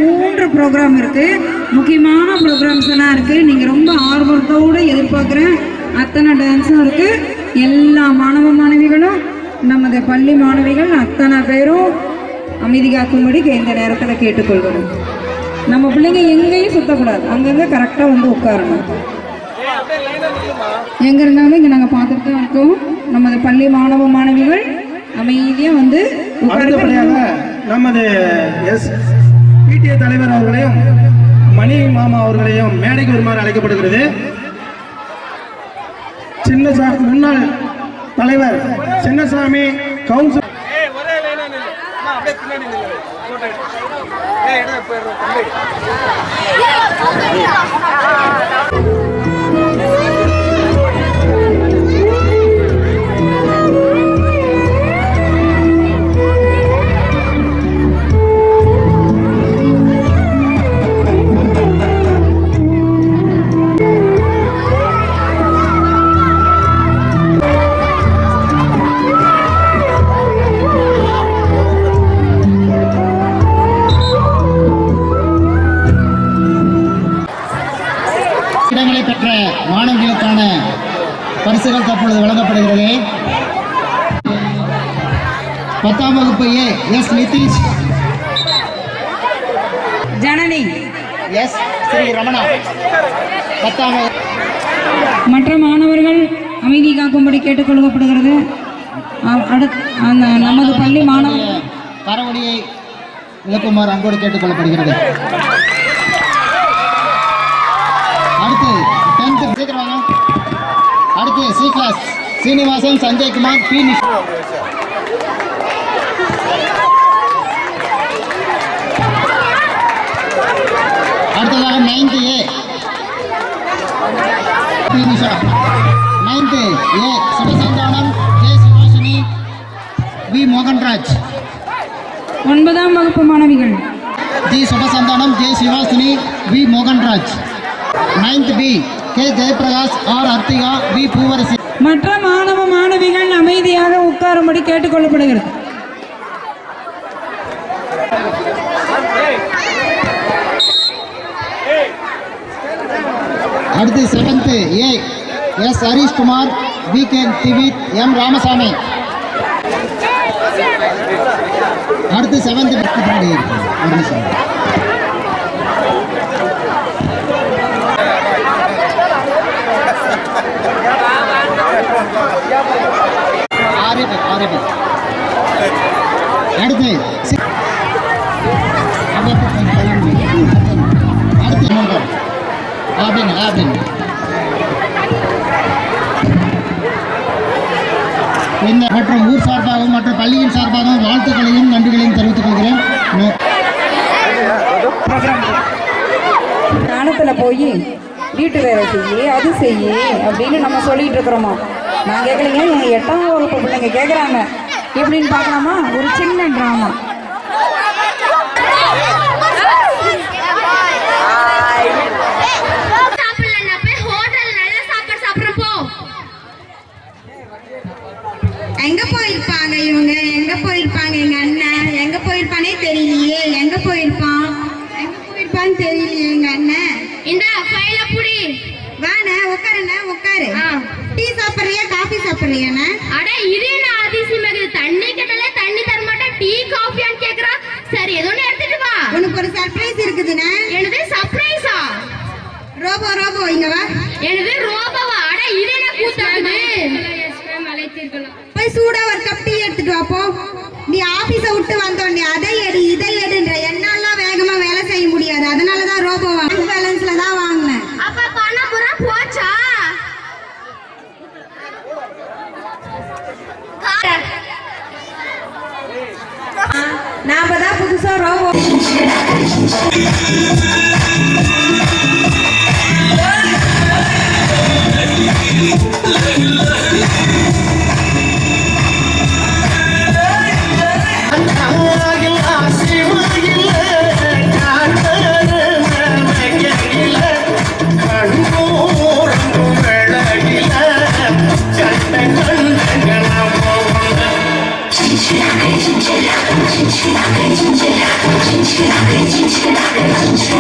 3 program இருக்குது. முக்கியமான programs எல்லாம் இருக்குது. நீங்கள் ரொம்ப ஆர்வத்தோடு எதிர்பார்க்குற அத்தனை டான்ஸும் இருக்குது. எல்லா மாணவ மாணவிகளும் நமது பள்ளி மாணவிகள் அத்தனை பேரும் அமைதி காக்கும்படி இந்த நேரத்தில் கேட்டுக்கொள்கிறோம். நம்ம பிள்ளைங்க எங்கேயும் சுற்றக்கூடாது, அங்கங்கே கரெக்டாக வந்து உட்காரணும். எங்கே இருந்தாலும் இங்கே நாங்கள் பார்த்துட்டு தான் இருக்கோம். நமது பள்ளி மாணவ மாணவிகள் அமைதியாக வந்து நமது பிடிஏ தலைவர் அவர்களையும் மணி மாமா அவர்களையும் மேடைக்கு வருமாறு அழைக்கப்படுகிறது. முன்னாள் தலைவர் சின்னசாமி கவுன்சில் பெற்ற மாணவர்களுக்கான பரிசுகள் தற்பொழுது வழங்கப்படுகிறது. 10ஆம் வகுப்பு A S Nithish, Janani S Sri Ramana. 10ஆம் மற்ற மாணவர்கள் அமைதி காக்கும்படி கேட்டுக்கொள்ளப்படுகிறது. நமது பள்ளி மாணவர் கரவடியை விளக்குமாறு அன்போடு கேட்டுக்கொள்ளப்படுகிறது. அடுத்து 10th சீக்கிரம். அடுத்து C class Srinivasan, Sanjaykumar, B Nish. அடுத்ததாக 9th A B Nisha. 9th A Sivasanthanam, J Sivasini, V Mohanraj. 9ஆம் வகுப்பு மாணவிகள் G Subasanthanam, J Sivasini, V Mohanraj. 9th B K Jayaprakash, R Arthika, V Poovarasi. மற்ற மாணவ மாணவிகள் அமைதியாக உட்காரும்படி கேட்டுக்கொள்ளப்படுகிறது. அடுத்து 7th A S Harish Kumar, V K Dhivith, M Ramasamy. அடுத்து 7th அடுத்து மற்றும் ஊர் சார்பாகவும் மற்ற பள்ளியின் சார்பாகவும் வாழ்த்துக்களையும் நன்றிகளையும் தெரிவித்துக் கொள்கிறேன். தானத்தில் போய் வீட்டு வேலை செய்யி, அது செய்யி அப்படின்னு நம்ம சொல்லிட்டு இருக்கிறோமா? நான் கேட்கலைங்க, எங்கள் 8ஆம் வகுப்பு பிள்ளைங்க கேட்குறாங்க. எப்படின்னு பார்க்கலாமா? ஒரு சின்ன ட்ராமா. எங்க போயிருப்பாங்க இவங்க? எங்க போயிருப்பாங்க? எங்க அண்ணன் எங்க போயிருப்பானே தெரியலையே. எங்க போயிருப்பான்னு தெரியலையே எங்க அண்ணன். இந்த ஃபைல புடி. வாண்ணே, உட்காருண்ணே, உட்காரு. டீ சாப்பிட்றியா, காஃபி சாப்பிட்றியாண்ணே? அட இது என்ன அதிசயமாகுது? தண்ணி கேட்டாலே தண்ணி தர மாட்டேன், டீ காஃபியான்னு கேக்குறா. சரி, ஏதோ ஒன்று எடுத்துட்டு வா. உனக்கு ஒரு சர்ப்ரைஸ் இருக்குதுண்ணே. எனது சர்ப்ரைஸா? ரோபோ இங்க வா. எனது ரோபோவா? அட இது என்ன கூத்தாகுது? போய் சூடா ஒரு கப் டீ எடுத்துட்டு வா போ. நீ ஆபீஸ விட்டு வந்தோடனே அதை எடு இதை எடுன்ற என்னாலாம் வேகமா வேலை செய்ய முடியாது. அதனாலதான் ரோபோ பேலன்ஸ்ல தான் வாங்கினேன். அப்ப பணம் பூரா போச்சா? நாம தான் புதுசா ரோபோ Thank